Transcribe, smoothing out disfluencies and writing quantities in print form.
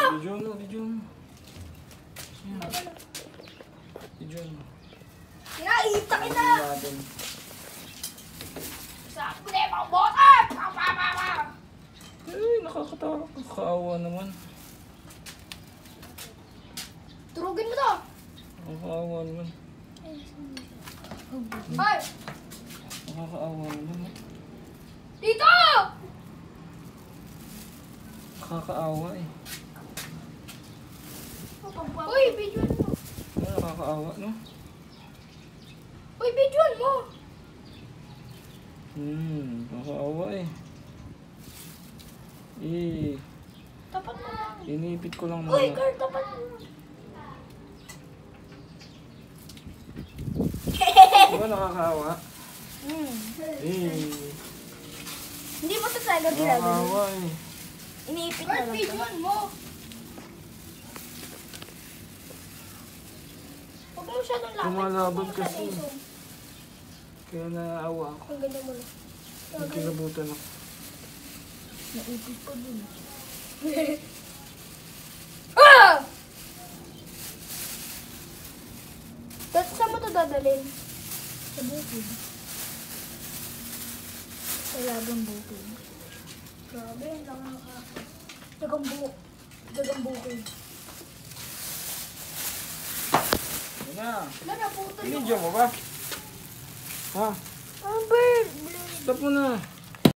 Video mo. Video mo. Itak ina! Sa kulay mo, bottom! Ay, nakakatawa. Kakaawa naman. Turugin mo to! Nakakaawa naman. Ay! Nakakaawa naman. Dito! Nakakaawa eh. Uy, videoan mo. Ano, nakakaawa, no? Uy, videoan mo. Nakakaawa eh. Tapat mo lang. Inipit ko lang Uy, muna. Carl, tapat mo. Diba nakakaawa? Hindi mo ito talaga ginagawa. Nakakaawa eh. Iniipit na lang ito. Videoan mo. Huwag mo masyadong lapit. Lumalaban kasi. Kaya naaawa ako. Ang ganda mo lang. Nagkilabutan ako. Naipit pa dun. Ah! Saan mo ito dadalhin? Sa bukid. Sa lagang bukid. Grabe, ang laki ng ahas. Dagang bukid. Ano na? Wala na, puto Video mo ba? Ha? Ang bird! Stop mo na.